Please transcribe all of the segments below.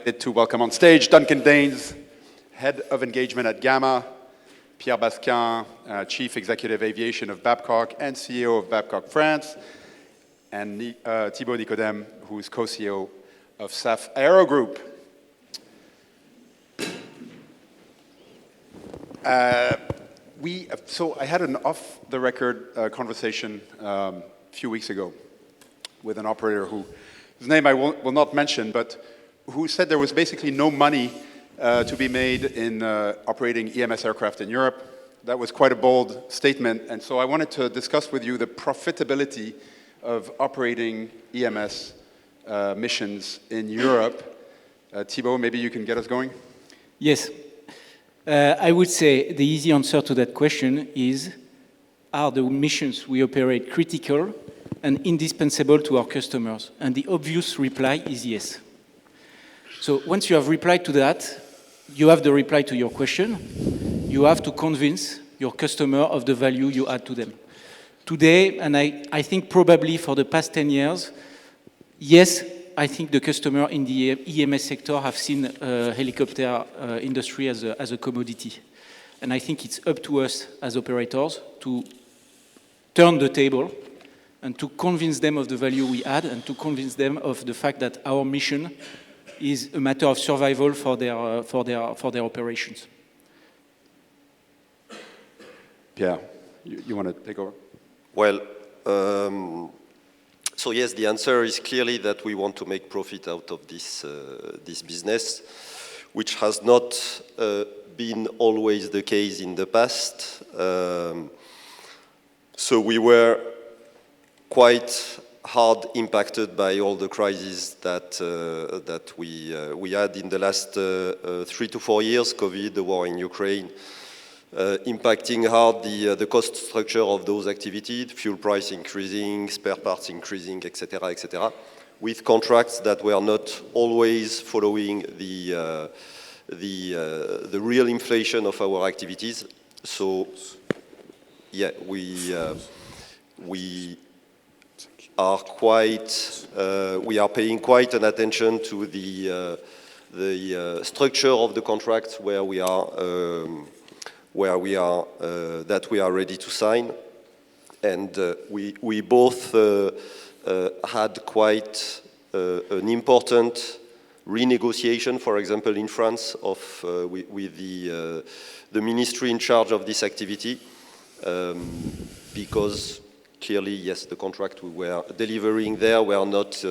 To welcome on stage Duncan Daines, Head of Engagement at Gama, Pierre Basquin, Chief Executive Aviation of Babcock and CEO of Babcock France, and Thibault Nicoderme, who is co-CEO of SAF Aerogroup. So I had an off-the-record conversation a few weeks ago with an operator whose name I will not mention, but who said there was basically no money to be made in operating EMS aircraft in Europe. That was quite a bold statement, and so I wanted to discuss with you the profitability of operating EMS missions in Europe. Thibault, maybe you can get us going? Yes. I would say the easy answer to that question is, are the missions we operate critical and indispensable to our customers? And the obvious reply is yes. So once you have replied to that, you have the reply to your question. You have to convince your customer of the value you add to them. Today, and I think probably for the past 10 years, yes, I think the customer in the EMS sector have seen helicopter industry as a commodity. And I think it's up to us as operators to turn the table and to convince them of the value we add and to convince them of the fact that our mission is a matter of survival for their operations. Pierre, you want to take over? Well, so yes, the answer is clearly that we want to make profit out of this business, which has not been always the case in the past. So we were quite hard impacted by all the crises that we had in the last 3 to 4 years, COVID, the war in Ukraine, impacting hard the cost structure of those activities, fuel price increasing, spare parts increasing, etc., with contracts that were not always following the real inflation of our activities. So, yeah, we are paying quite an attention to the structure of the contracts where we are that we are ready to sign, and we both had quite an important renegotiation, for example, in France, with the ministry in charge of this activity, because clearly, yes, the contract we were delivering there were not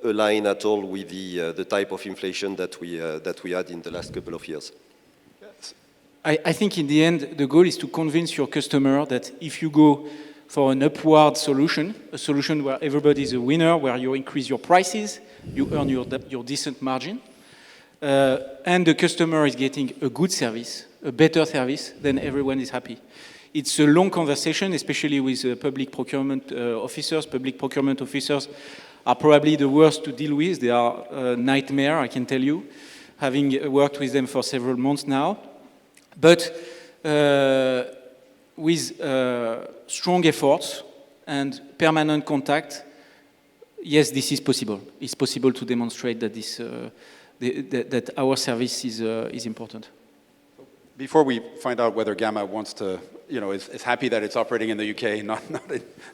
aligned at all with the type of inflation that we had in the last couple of years. I think in the end, the goal is to convince your customer that if you go for an upward solution, a solution where everybody is a winner, where you increase your prices, you earn your decent margin, and the customer is getting a good service, a better service, then everyone is happy. It's a long conversation, especially with public procurement officers. Public procurement officers are probably the worst to deal with. They are a nightmare, I can tell you, having worked with them for several months now. But with strong efforts and permanent contact, yes, this is possible. It's possible to demonstrate that that our service is important. Before we find out whether Gama wants to, is happy that it's operating in the UK,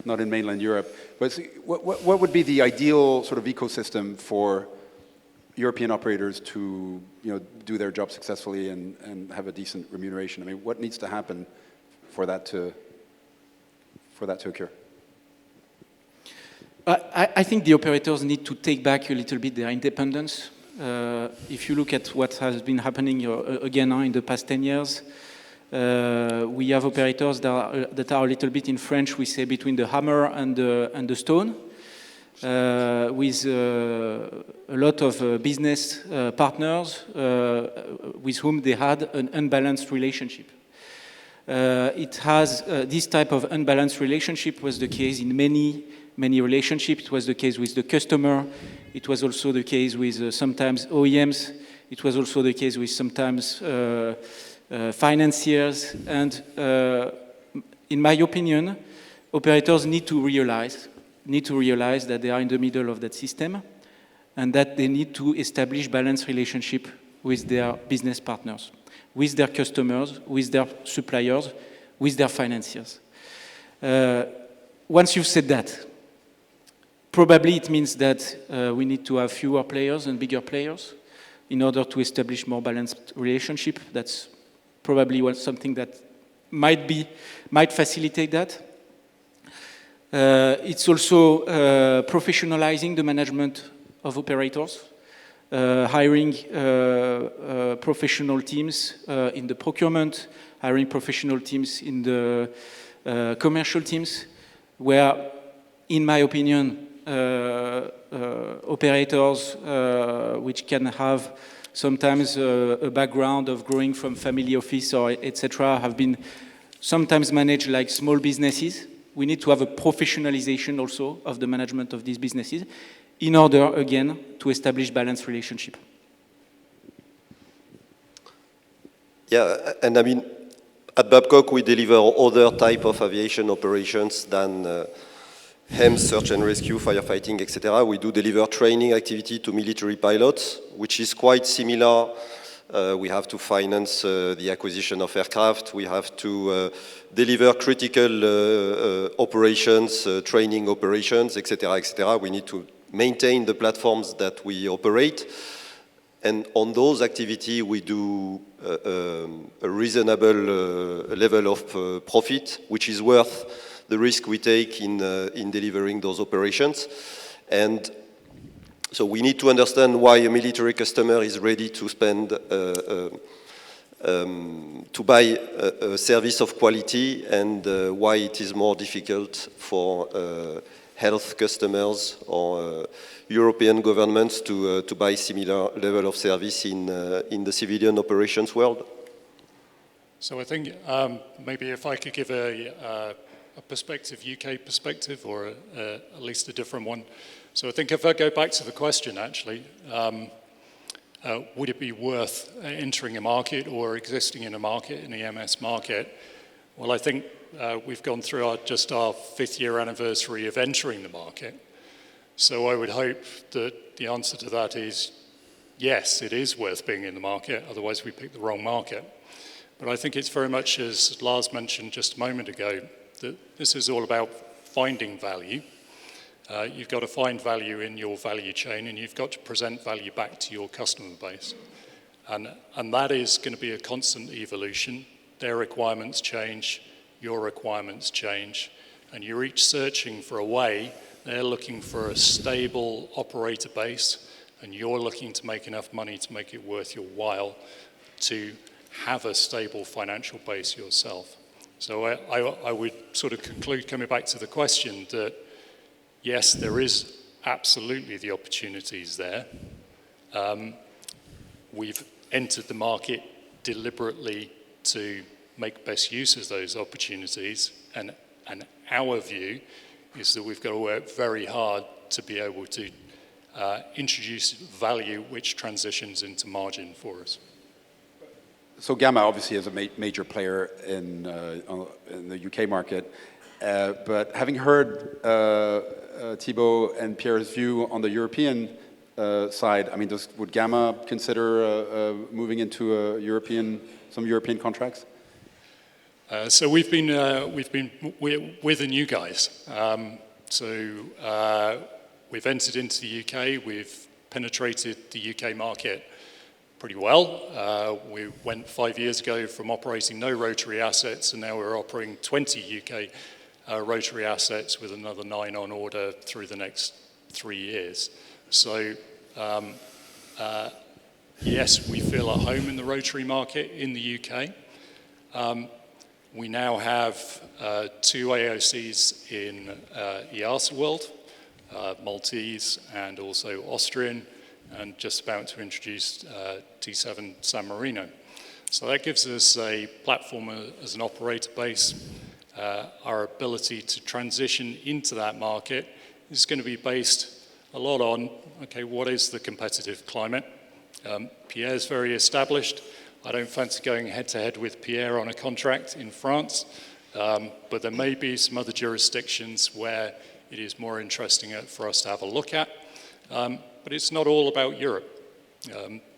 not in mainland Europe, but what would be the ideal sort of ecosystem for European operators to, do their job successfully and have a decent remuneration? I mean, what needs to happen for that to occur? I think the operators need to take back a little bit their independence. If you look at what has been happening again in the past 10 years, we have operators that are a little bit, in French we say, between the hammer and the stone, with a lot of business partners with whom they had an unbalanced relationship. This type of unbalanced relationship was the case in many relationships. It was the case with the customer. It was also the case with sometimes OEMs. It was also the case with sometimes financiers. And in my opinion, operators need to realize that they are in the middle of that system, and that they need to establish balanced relationship with their business partners, with their customers, with their suppliers, with their financiers. Once you've said that, probably it means that we need to have fewer players and bigger players in order to establish more balanced relationship. That's probably something that might facilitate that. It's also professionalizing the management of operators, hiring professional teams in the procurement, hiring professional teams in the commercial teams, where, in my opinion, operators which can have sometimes a background of growing from family office or etc. have been sometimes managed like small businesses. We need to have a professionalization also of the management of these businesses in order, again, to establish balanced relationship. Yeah, and I mean, at Babcock, we deliver other type of aviation operations than HEMS, search and rescue, firefighting, etc. We do deliver training activity to military pilots, which is quite similar. We have to finance the acquisition of aircraft. We have to deliver critical operations, training operations, etc., etc. We need to maintain the platforms that we operate. And on those activities, we do a reasonable level of profit, which is worth the risk we take in delivering those operations. And so we need to understand why a military customer is ready to spend, to buy a service of quality, and why it is more difficult for health customers or European governments to buy similar level of service in the civilian operations world. So I think maybe if I could give a perspective, UK perspective, or at least a different one. So I think if I go back to the question, actually, would it be worth entering a market or existing in a market, in the EMS market? Well, I think we've gone through just our 5th year anniversary of entering the market. So I would hope that the answer to that is yes, it is worth being in the market, otherwise we picked the wrong market. But I think it's very much, as Lars mentioned just a moment ago, that this is all about finding value. You've got to find value in your value chain, and you've got to present value back to your customer base. And that is going to be a constant evolution. Their requirements change, your requirements change, and you're each searching for a way. They're looking for a stable operator base, and you're looking to make enough money to make it worth your while to have a stable financial base yourself. So I would sort of conclude, coming back to the question, that yes, there is absolutely the opportunities there. We've entered the market deliberately to make best use of those opportunities, and our view is that we've got to work very hard to be able to introduce value which transitions into margin for us. So Gama obviously is a major player in the UK market, but having heard Thibault and Pierre's view on the European side, I mean, would Gama consider moving into some European contracts? So we've been we're the new guys. We've entered into the UK. We've penetrated the UK market pretty well. We went 5 years ago from operating no rotary assets, and now we're operating 20 UK rotary assets with another 9 on order through the next 3 years. So yes, we feel at home in the rotary market in the UK. We now have 2 AOCs in EASA world, Maltese and also Austrian, and just about to introduce T7 San Marino. So that gives us a platform as an operator base. Our ability to transition into that market is going to be based a lot on, okay, what is the competitive climate? Pierre's very established. I don't fancy going head-to-head with Pierre on a contract in France, but there may be some other jurisdictions where it is more interesting for us to have a look at. But it's not all about Europe.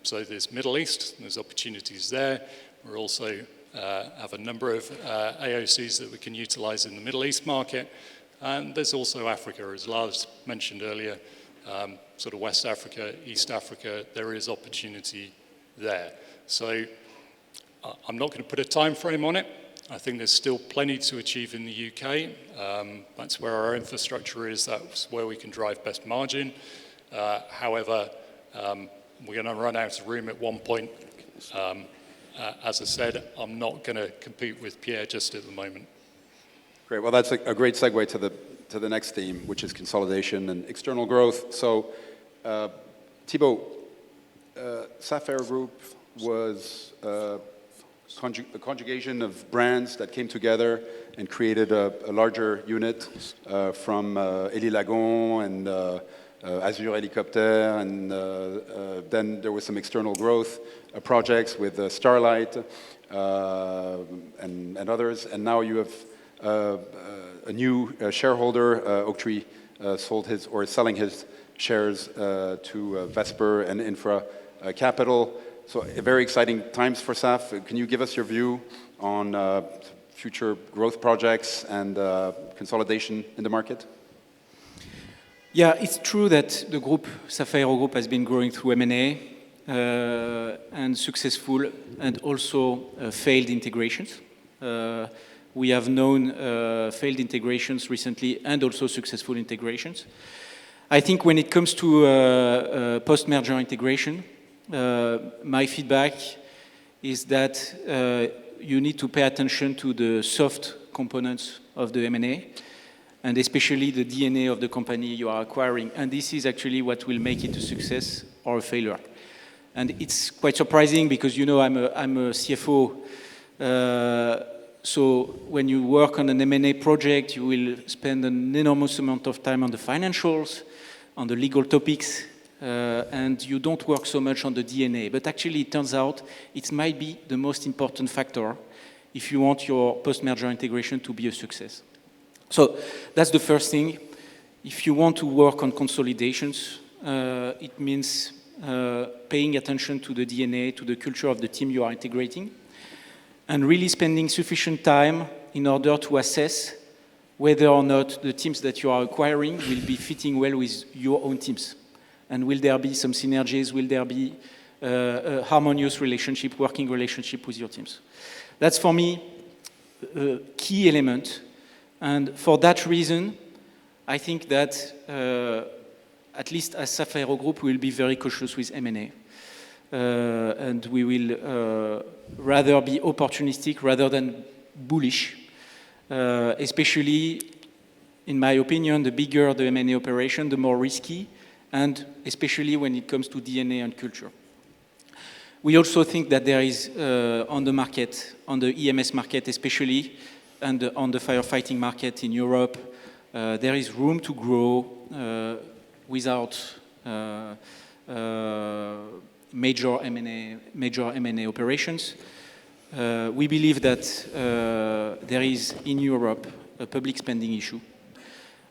So there's Middle East, there's opportunities there. We also have a number of AOCs that we can utilize in the Middle East market. And there's also Africa, as Lars mentioned earlier, sort of West Africa, East Africa, there is opportunity there. So I'm not going to put a time frame on it. I think there's still plenty to achieve in the UK. That's where our infrastructure is, that's where we can drive best margin. However, we're going to run out of room at one point. As I said, I'm not going to compete with Pierre just at the moment. Great. Well, that's a great segue to the next theme, which is consolidation and external growth. So, Thibault, SAF Aerogroup was a conjugation of brands that came together and created a larger unit from Elie Lagon and Azure Helicopter, and then there was some external growth projects with Starlight and others, and now you have a new shareholder, Oaktree, sold his or is selling his shares to Vesper and Infra Capital. So very exciting times for SAF. Can you give us your view on future growth projects and consolidation in the market? Yeah, it's true that the group, SAF Aerogroup, has been growing through M&A and successful and also failed integrations. We have known failed integrations recently and also successful integrations. I think when it comes to post-merger integration, my feedback is that you need to pay attention to the soft components of the M&A, and especially the DNA of the company you are acquiring. And this is actually what will make it a success or a failure. And it's quite surprising because, you know, I'm a CFO. So when you work on an M&A project, you will spend an enormous amount of time on the financials, on the legal topics, and you don't work so much on the DNA. But actually, it turns out it might be the most important factor if you want your post-merger integration to be a success. So that's the first thing. If you want to work on consolidations, it means paying attention to the DNA, to the culture of the team you are integrating, and really spending sufficient time in order to assess whether or not the teams that you are acquiring will be fitting well with your own teams. And will there be some synergies? Will there be a harmonious relationship, working relationship with your teams? That's, for me, a key element. And for that reason, I think that, at least as SAF Aerogroup, we will be very cautious with M&A. And we will rather be opportunistic rather than bullish, especially, in my opinion, the bigger the M&A operation, the more risky, and especially when it comes to DNA and culture. We also think that there is, on the market, on the EMS market especially, and on the firefighting market in Europe, there is room to grow without major M&A operations. We believe that there is in Europe a public spending issue,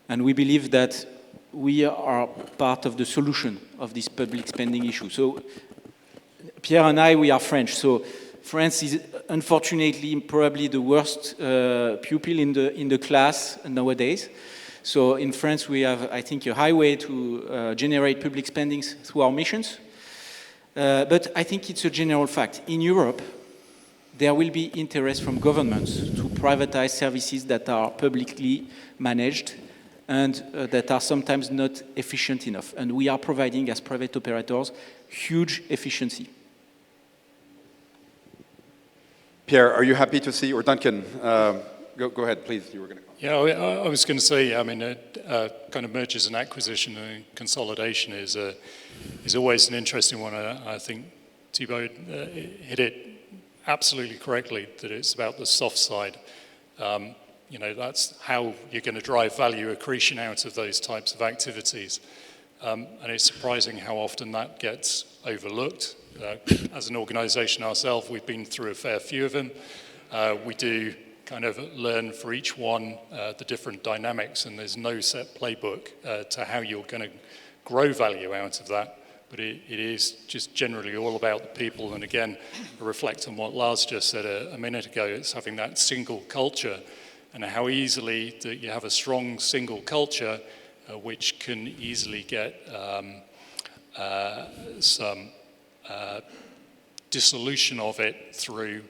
and we believe that we are part of the solution of this public spending issue. So Pierre and I, we are French, so France is unfortunately probably the worst pupil in the class nowadays. So in France we have, I think, a highway to generate public spendings through our missions. But I think it's a general fact. In Europe, there will be interest from governments to privatize services that are publicly managed and that are sometimes not efficient enough. And we are providing, as private operators, huge efficiency. Pierre, are you happy to see, or Duncan, go ahead, please, you were going to comment. Yeah, I was going to say, I mean, kind of mergers and acquisition and consolidation is always an interesting one. I think Thibault hit it absolutely correctly, that it's about the soft side. You know, that's how you're going to drive value accretion out of those types of activities. And it's surprising how often that gets overlooked. As an organization ourselves, we've been through a fair few of them. We do kind of learn for each one the different dynamics, and there's no set playbook to how you're going to grow value out of that. But it is just generally all about the people. And again, I reflect on what Lars just said a minute ago. It's having that single culture and how easily that you have a strong single culture which can easily get some dissolution of it through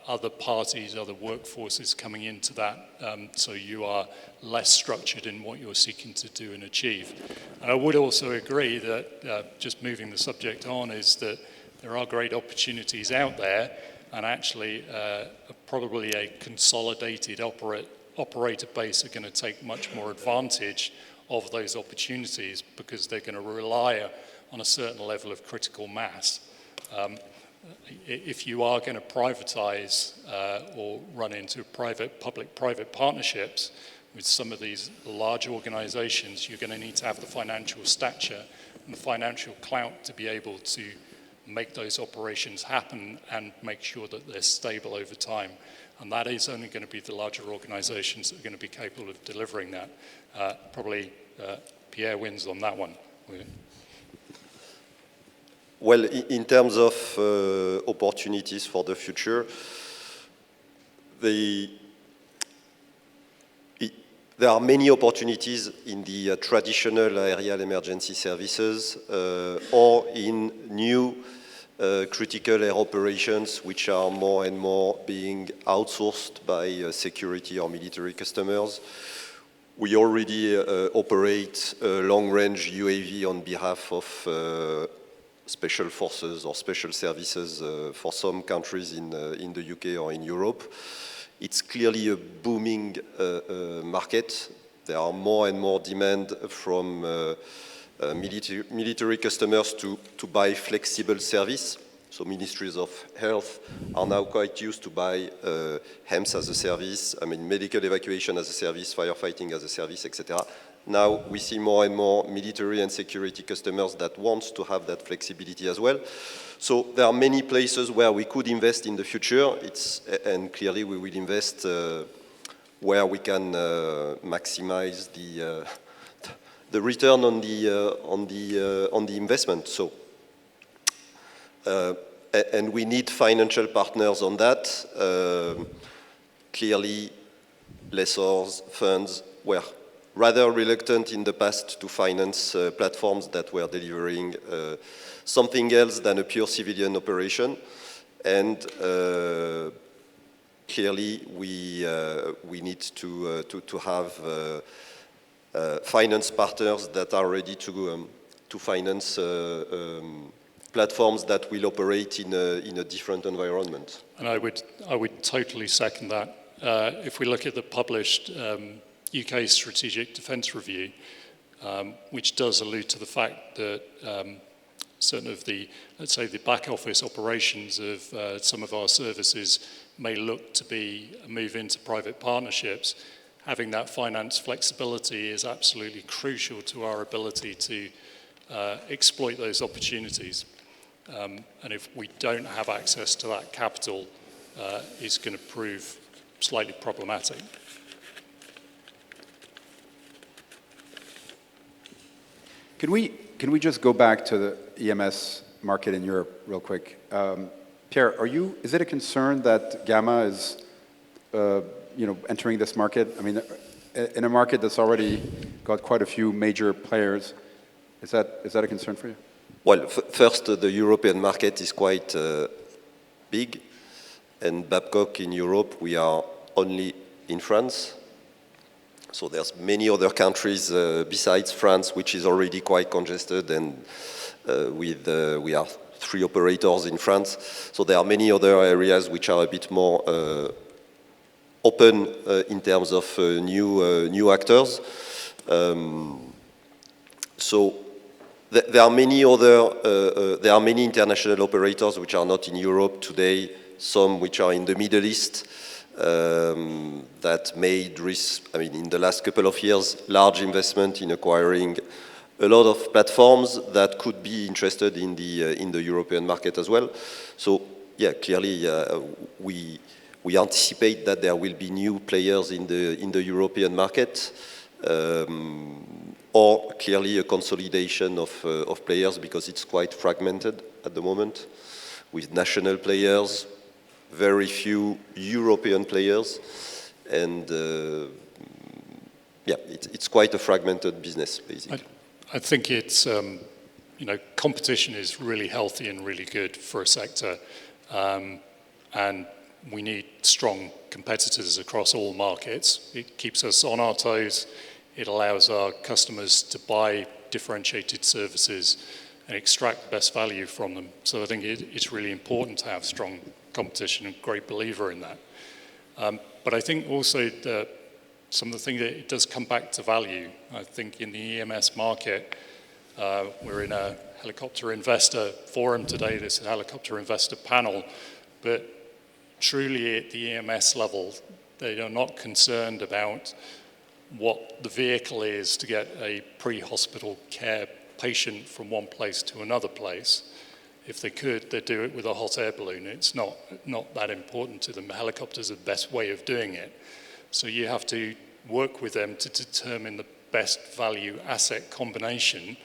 other parties, other workforces coming into that, so you are less structured in what you're seeking to do and achieve. And I would also agree that, just moving the subject on, is that there are great opportunities out there, and actually probably a consolidated operator base are going to take much more advantage of those opportunities because they're going to rely on a certain level of critical mass. If you are going to privatize or run into public-private partnerships with some of these large organizations, you're going to need to have the financial stature and the financial clout to be able to make those operations happen and make sure that they're stable over time. And that is only going to be the larger organizations that are going to be capable of delivering that. Probably Pierre wins on that one. Well, in terms of opportunities for the future, there are many opportunities in the traditional aerial emergency services or in new critical air operations, which are more and more being outsourced by security or military customers. We already operate long-range UAV on behalf of special forces or special services for some countries in the UK or in Europe. It's clearly a booming market. There are more and more demand from military customers to buy flexible service. So ministries of health are now quite used to buy HEMS as a service, medical evacuation as a service, firefighting as a service, etc. Now we see more and more military and security customers that want to have that flexibility as well. So there are many places where we could invest in the future. And clearly we will invest where we can maximize the return on the investment. So. And we need financial partners on that. Clearly, lessors, funds were rather reluctant in the past to finance platforms that were delivering something else than a pure civilian operation. And clearly, we need to have finance partners that are ready to finance platforms that will operate in a different environment. And I would totally second that. If we look at the published UK Strategic Defence Review, which does allude to the fact that certain of the, let's say, the back office operations of some of our services may look to move into private partnerships, having that finance flexibility is absolutely crucial to our ability to exploit those opportunities. And if we don't have access to that capital, it's going to prove slightly problematic. Can we just go back to the EMS market in Europe real quick? Pierre, is it a concern that Gama is entering this market? I mean, in a market that's already got quite a few major players, is that a concern for you? Well, first, the European market is quite big, and Babcock in Europe, we are only in France. So there's many other countries besides France, which is already quite congested, and we are 3 operators in France. So there are many other areas which are a bit more open in terms of new actors. So there are many international operators which are not in Europe today, some which are in the Middle East that made in the last couple of years, large investment in acquiring a lot of platforms that could be interested in the European market as well. So yeah, clearly we anticipate that there will be new players in the European market. or clearly a consolidation of players, because it's quite fragmented at the moment, with national players, very few European players, and yeah, it's quite a fragmented business, basically. I think it's, competition is really healthy and really good for a sector, and we need strong competitors across all markets. It keeps us on our toes. It allows our customers to buy differentiated services and extract the best value from them. So I think it's really important to have strong competition, and great believer in that. But I think also that some of the things that it does come back to value. I think in the EMS market, we're in a helicopter investor forum today, this helicopter investor panel, but truly at the EMS level, they are not concerned about what the vehicle is to get a pre-hospital care patient from one place to another place. If they could, they'd do it with a hot air balloon. It's not that important to them. A helicopter's the best way of doing it. So you have to work with them to determine the best value asset combination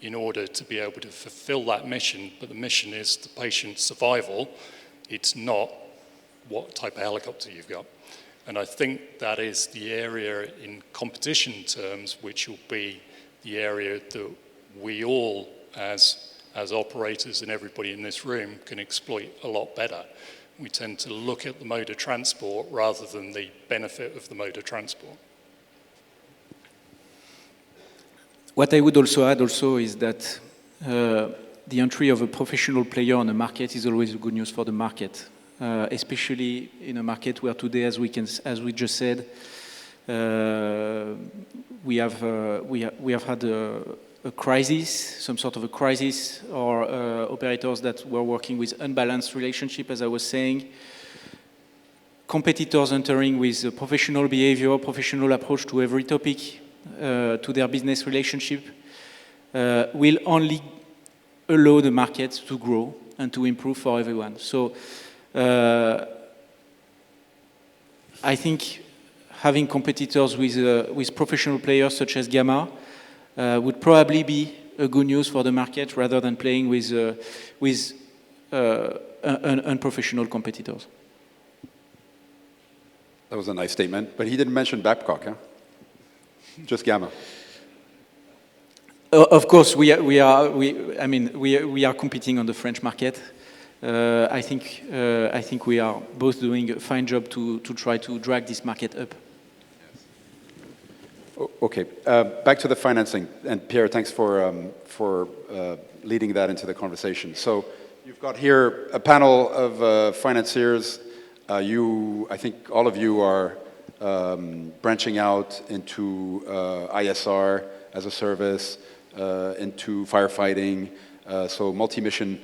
in order to be able to fulfill that mission. But the mission is the patient's survival. It's not what type of helicopter you've got. And I think that is the area in competition terms which will be the area that we all, as operators and everybody in this room, can exploit a lot better. We tend to look at the mode of transport rather than the benefit of the mode of transport. What I would also add is that the entry of a professional player on the market is always good news for the market. Especially in a market where today, as we just said, we have had a crisis, some sort of a crisis, or operators that were working with unbalanced relationship, as I was saying. Competitors entering with a professional behavior, professional approach to every topic, to their business relationship, will only allow the market to grow and to improve for everyone. So. I think having competitors with professional players such as Gama would probably be a good news for the market rather than playing with unprofessional competitors. That was a nice statement, but he didn't mention Babcock, huh? Just Gama. Of course, we are competing on the French market. I think we are both doing a fine job to try to drag this market up. Okay, back to the financing. And Pierre, thanks for leading that into the conversation. So you've got here a panel of financiers. I think all of you are branching out into ISR as a service, into firefighting, so multi-mission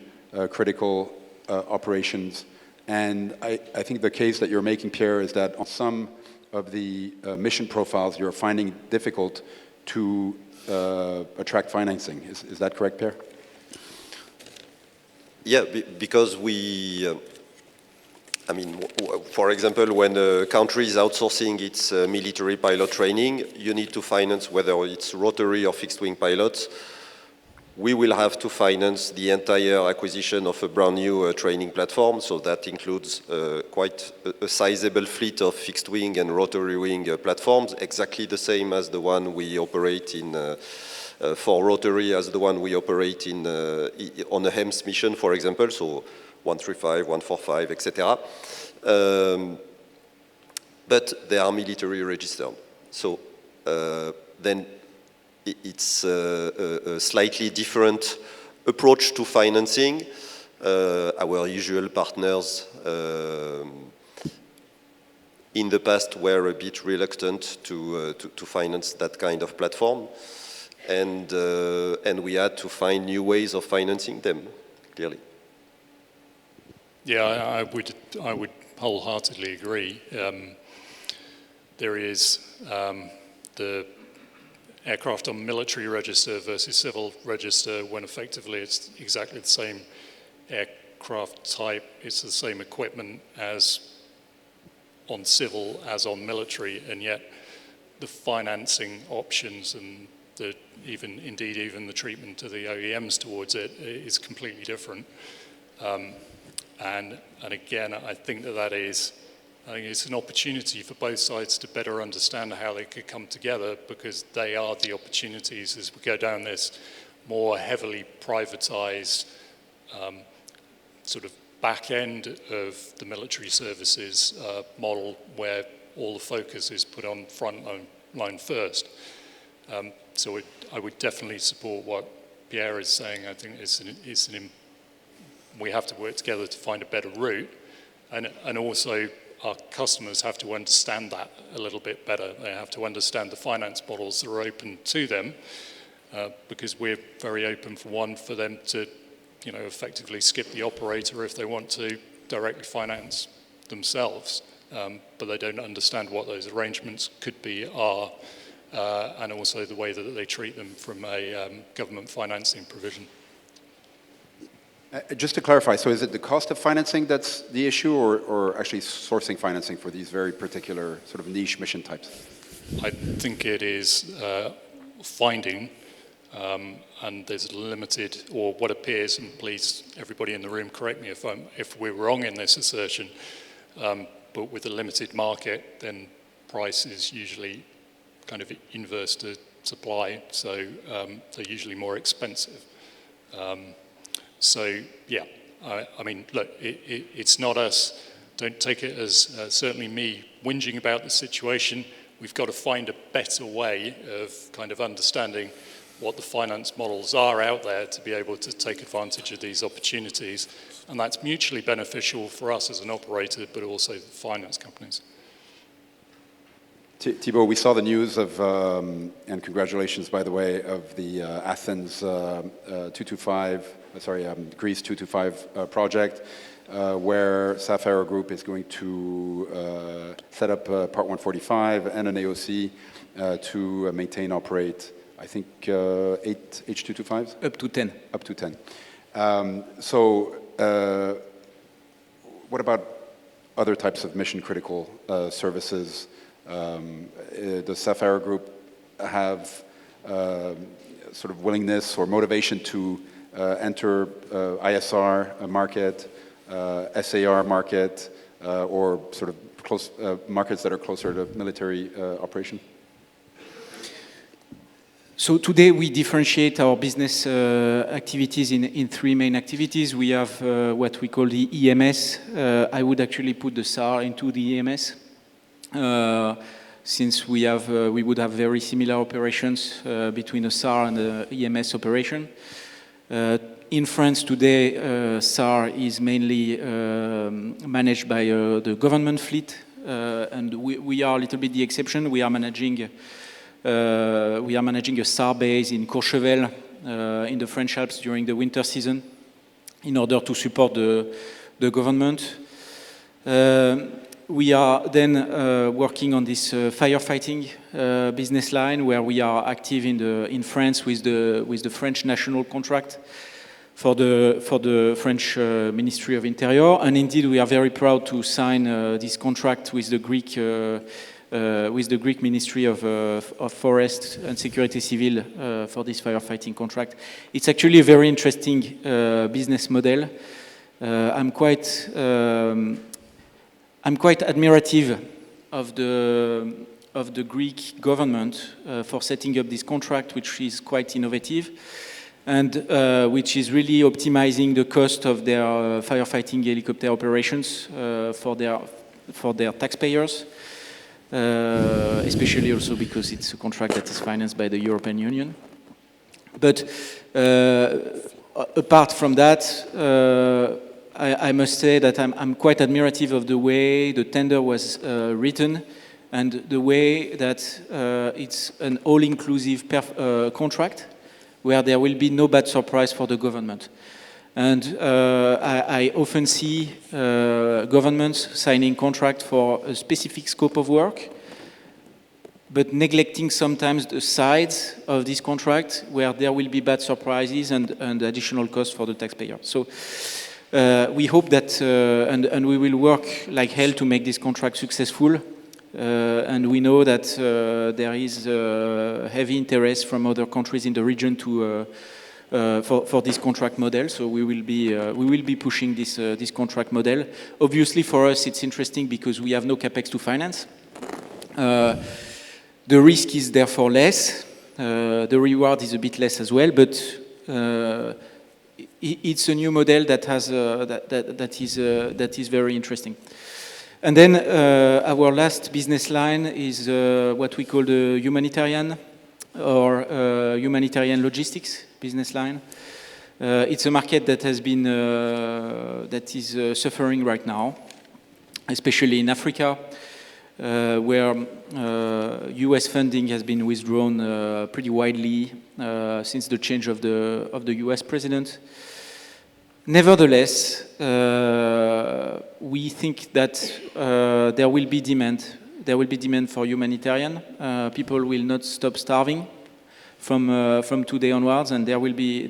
critical operations. And I think the case that you're making, Pierre, is that on some of the mission profiles, you're finding difficult to attract financing. Is that correct, Pierre? Yeah, because for example, when a country is outsourcing its military pilot training, you need to finance whether it's rotary or fixed-wing pilots. We will have to finance the entire acquisition of a brand new training platform, so that includes quite a sizable fleet of fixed-wing and rotary-wing platforms, exactly the same as the one we operate in for rotary as the one we operate in on a HEMS mission, for example, so 135, 145, etc. But they are military registered. So then it's a slightly different approach to financing. Our usual partners in the past were a bit reluctant to finance that kind of platform, and we had to find new ways of financing them, clearly. Yeah, I would wholeheartedly agree. There is the aircraft on military register versus civil register, when effectively it's exactly the same aircraft type, it's the same equipment as on civil as on military, and yet the financing options and even the treatment of the OEMs towards it is completely different. And again, I think it's an opportunity for both sides to better understand how they could come together, because they are the opportunities as we go down this more heavily privatized sort of back end of the military services model, where all the focus is put on front line first. So I would definitely support what Pierre is saying. I think we have to work together to find a better route, and also our customers have to understand that a little bit better. They have to understand the finance models that are open to them, because we're very open for them to, effectively skip the operator if they want to directly finance themselves. But they don't understand what those arrangements could be, and also the way that they treat them from a government financing provision. Just to clarify, so is it the cost of financing that's the issue, or actually sourcing financing for these very particular sort of niche mission types? I think it is finding, and there's limited, or what appears, and please, everybody in the room, correct me if we're wrong in this assertion, but with a limited market, then price is usually kind of inverse to supply, so they're usually more expensive. So, yeah, I mean, look, it's not us. Don't take it as certainly me whinging about the situation. We've got to find a better way of kind of understanding what the finance models are out there to be able to take advantage of these opportunities. And that's mutually beneficial for us as an operator, but also the finance companies. Thibault, we saw the news of, and congratulations, by the way, of the Athens 225, Greece 225 project, where SAF Aerogroup is going to set up Part 145 and an AOC to maintain, operate, I think, 8 H225s? Up to 10. Up to 10. What about other types of mission-critical services? Does SAF Aerogroup have sort of willingness or motivation to enter ISR market, SAR market, or sort of close markets that are closer to military operation? So today we differentiate our business activities in three main activities. We have what we call the EMS. I would actually put the SAR into the EMS. Since we would have very similar operations between a SAR and an EMS operation. In France today, SAR is mainly managed by the government fleet, and we are a little bit the exception. We are managing a SAR base in Courchevel in the French Alps during the winter season in order to support the government. We are then working on this firefighting business line, where we are active in France with the French national contract for the French Ministry of Interior, and indeed we are very proud to sign this contract with the Greek Ministry of Forest and Security Civil for this firefighting contract. It's actually a very interesting business model. I'm quite admirative of the Greek government for setting up this contract, which is quite innovative, and which is really optimizing the cost of their firefighting helicopter operations for their taxpayers, especially also because it's a contract that is financed by the European Union. But apart from that, I must say that I'm quite admirative of the way the tender was written, and the way that it's an all-inclusive contract, where there will be no bad surprise for the government. And I often see governments signing contracts for a specific scope of work, but neglecting sometimes the sides of this contract, where there will be bad surprises and additional costs for the taxpayer. So. We hope that, and we will work like hell to make this contract successful. And we know that there is heavy interest from other countries in the region to for this contract model. So we will be pushing this contract model. Obviously, for us, it's interesting because we have no capex to finance. The risk is therefore less. The reward is a bit less as well, but it's a new model that has that is very interesting. And then our last business line is what we call the humanitarian or humanitarian logistics business line. It's a market that has been that is suffering right now, especially in Africa, where US funding has been withdrawn pretty widely since the change of the US president. Nevertheless, we think that there will be demand. There will be demand for humanitarian. People will not stop starving from today onwards, and there will be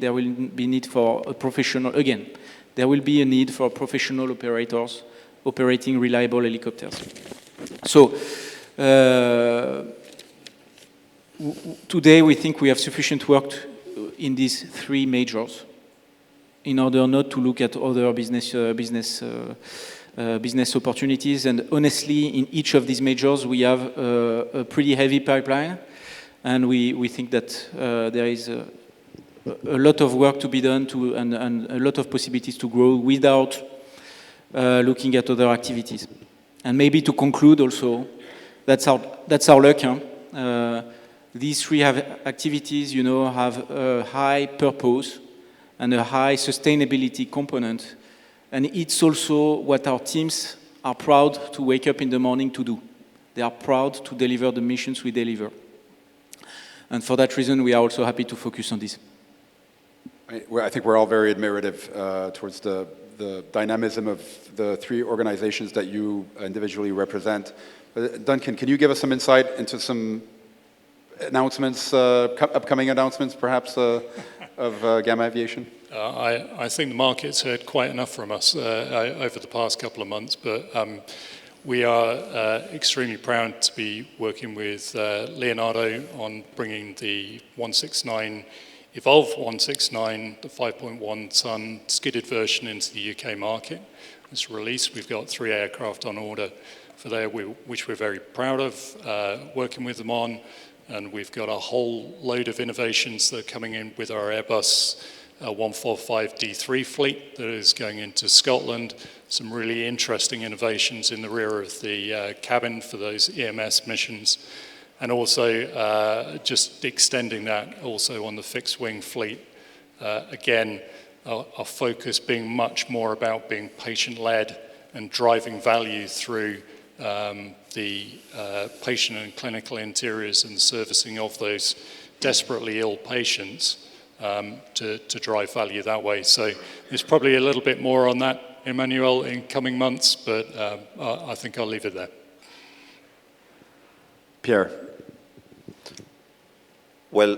need for a professional. Again, there will be a need for professional operators operating reliable helicopters. So today we think we have sufficient work in these three majors in order not to look at other business opportunities. And honestly, in each of these majors, we have a pretty heavy pipeline, and we think that there is a lot of work to be done and a lot of possibilities to grow without looking at other activities. And maybe to conclude also, that's our luck. Huh? These three activities, have a high purpose and a high sustainability component. And it's also what our teams are proud to wake up in the morning to do. They are proud to deliver the missions we deliver. And for that reason, we are also happy to focus on this. I think we're all very admirative towards the dynamism of the three organizations that you individually represent. Duncan, can you give us some insight into some announcements, upcoming announcements, perhaps, of Gama Aviation? I think the market's heard quite enough from us over the past couple of months, but we are extremely proud to be working with Leonardo on bringing the 169, Evolve 169, the 5.1-ton skidded version into the UK market. It's released. We've got 3 aircraft on order for there, which we're very proud of working with them on. And we've got a whole load of innovations that are coming in with our Airbus 145-D3 fleet that is going into Scotland. Some really interesting innovations in the rear of the cabin for those EMS missions. And also just extending that also on the fixed wing fleet. Again, our focus being much more about being patient-led and driving value through the patient and clinical interiors and servicing of those desperately ill patients to drive value that way. So there's probably a little bit more on that, Emmanuel, in coming months, but I think I'll leave it there. Pierre. Well,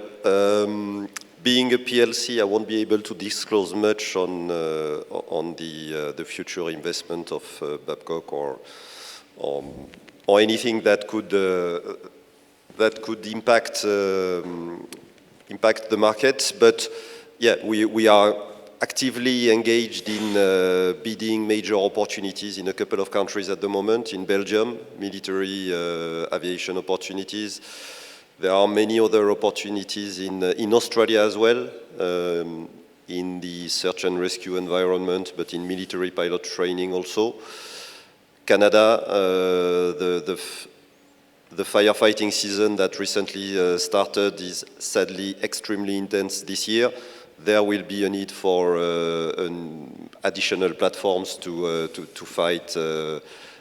being a PLC, I won't be able to disclose much on the future investment of Babcock or anything that could impact the market. But yeah, we are actively engaged in bidding major opportunities in a couple of countries at the moment. In Belgium, military aviation opportunities. There are many other opportunities in Australia as well, in the search and rescue environment, but in military pilot training also. Canada, the firefighting season that recently started is sadly extremely intense this year. There will be a need for additional platforms to fight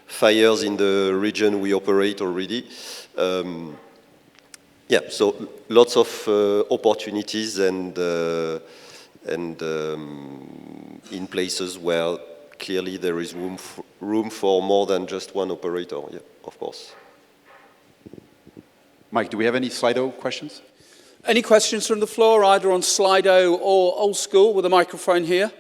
fires in the region we operate already. Yeah, so lots of opportunities and in places where clearly there is room for more than just one operator. Yeah, of course. Mike, do we have any Slido questions? Any questions from the floor, either on Slido or old school with a microphone here?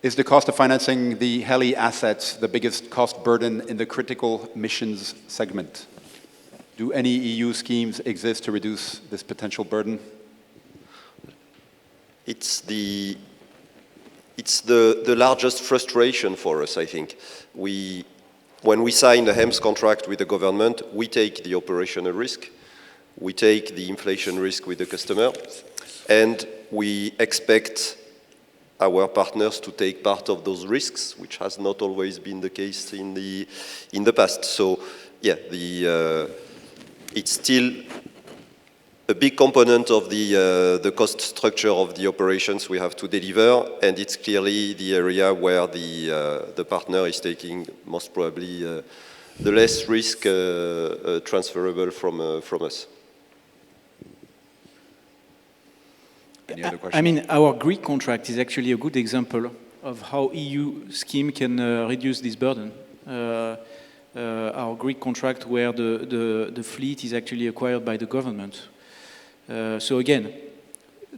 Is the cost of financing the heli assets the biggest cost burden in the critical missions segment? Do any EU schemes exist to reduce this potential burden? It's the largest frustration for us, I think. When we sign the HEMS contract with the government, we take the operational risk, we take the inflation risk with the customer, and we expect our partners to take part of those risks, which has not always been the case in the past. So, yeah, it's still a big component of the cost structure of the operations we have to deliver, and it's clearly the area where the partner is taking most probably the less risk transferable from us. Any other questions? I mean, our Greek contract is actually a good example of how EU scheme can reduce this burden. Our Greek contract where the fleet is actually acquired by the government. So again,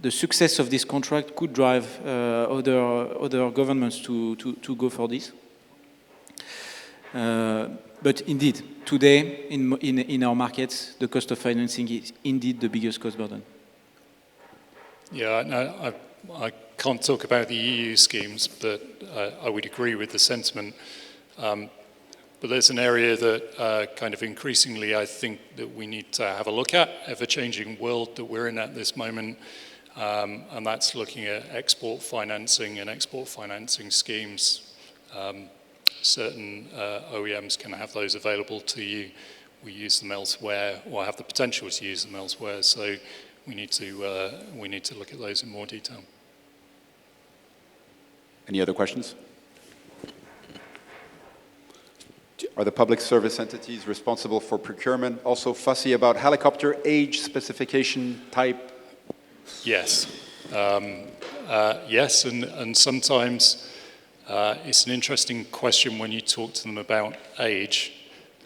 the success of this contract could drive other governments to go for this. But indeed, today in our markets, the cost of financing is indeed the biggest cost burden. Yeah, no, I can't talk about the EU schemes, but I would agree with the sentiment. But there's an area that kind of increasingly I think that we need to have a look at, ever-changing world that we're in at this moment, and that's looking at export financing and export financing schemes. Certain OEMs can have those available to you. We use them elsewhere, or have the potential to use them elsewhere, so we need to look at those in more detail. Any other questions? Are the public service entities responsible for procurement also fussy about helicopter age, specification, type? Yes. Yes, and sometimes it's an interesting question when you talk to them about age.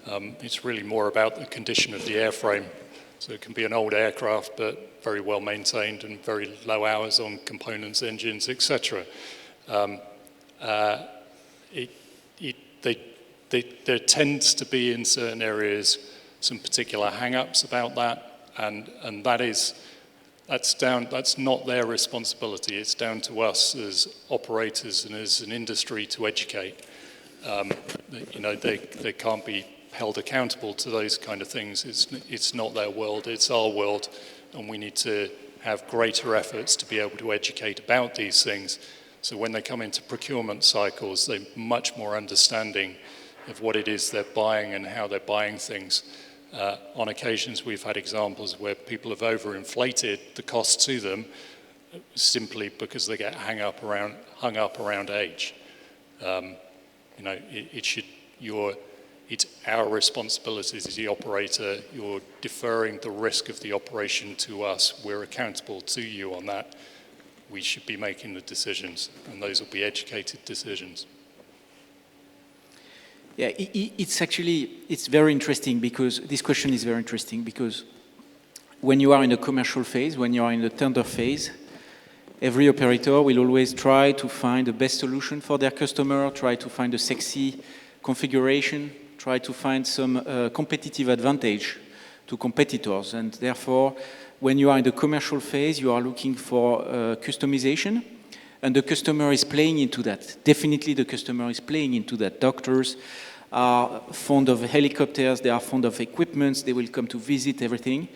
It's really more about the condition of the airframe. So it can be an old aircraft, but very well maintained and very low hours on components, engines, etc. There tends to be in certain areas some particular hang-ups about that, and that's not their responsibility. It's down to us as operators and as an industry to educate. They can't be held accountable to those kind of things. It's not their world, it's our world, and we need to have greater efforts to be able to educate about these things. So when they come into procurement cycles, they're much more understanding of what it is they're buying and how they're buying things. On occasions, we've had examples where people have overinflated the cost to them simply because they get hung up around age. It's our responsibility as the operator. You're deferring the risk of the operation to us. We're accountable to you on that. We should be making the decisions, and those will be educated decisions. Yeah, it's very interesting because this question is very interesting because when you are in the commercial phase, when you are in the tender phase, every operator will always try to find the best solution for their customer, try to find a sexy configuration, try to find some competitive advantage to competitors. And therefore, when you are in the commercial phase, you are looking for customization, and the customer is playing into that. Definitely the customer is playing into that. Doctors are fond of helicopters, they are fond of equipments, they will come to visit everything.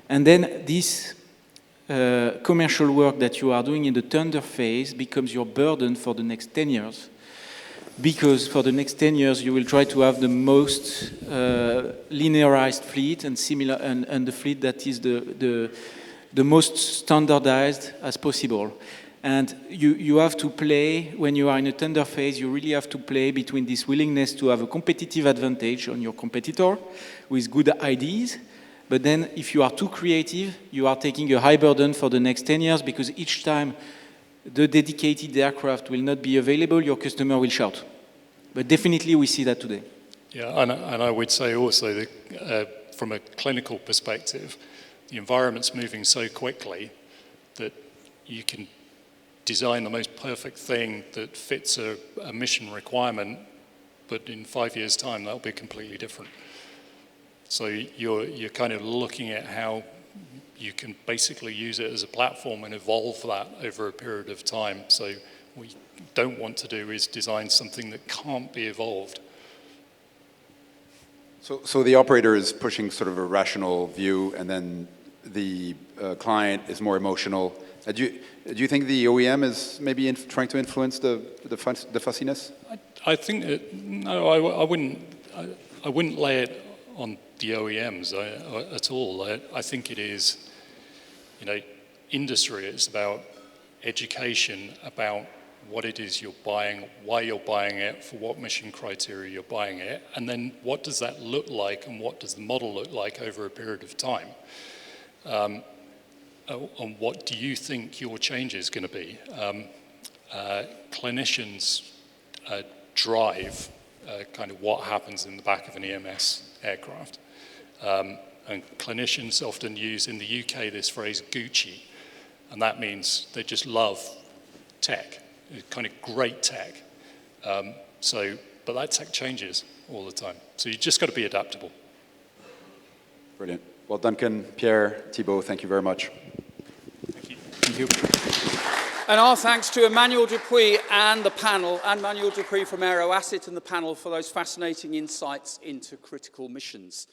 And then this commercial work that you are doing in the tender phase becomes your burden for the next 10 years. Because for the next 10 years, you will try to have the most linearized fleet and similar, and the fleet that is the most standardized as possible. And you have to play, when you are in a tender phase, you really have to play between this willingness to have a competitive advantage on your competitor with good ideas. But then if you are too creative, you are taking a high burden for the next 10 years because each time the dedicated aircraft will not be available, your customer will shout. But definitely we see that today. Yeah, and I would say also that from a clinical perspective, the environment's moving so quickly that you can design the most perfect thing that fits a mission requirement, but in 5 years' time, that'll be completely different. So you're kind of looking at how you can basically use it as a platform and evolve that over a period of time. So what you don't want to do is design something that can't be evolved. So the operator is pushing sort of a rational view, and then the client is more emotional. Do you think the OEM is maybe trying to influence the fussiness? I think that, no, I wouldn't lay it on the OEMs at all. I think it is, industry. It's about education, about what it is you're buying, why you're buying it, for what mission criteria you're buying it, and then what does that look like and what does the model look like over a period of time. And what do you think your change is going to be? Clinicians drive kind of what happens in the back of an EMS aircraft. And clinicians often use in the UK this phrase Gucci, and that means they just love tech, kind of great tech. But that tech changes all the time. So you just got to be adaptable. Brilliant. Well, Duncan, Pierre, Thibault, thank you very much. Thank you. Thank you. And our thanks to Emmanuel Dupuy and the panel, and Emmanuel Dupuy from Aero Asset and the panel for those fascinating insights into critical missions.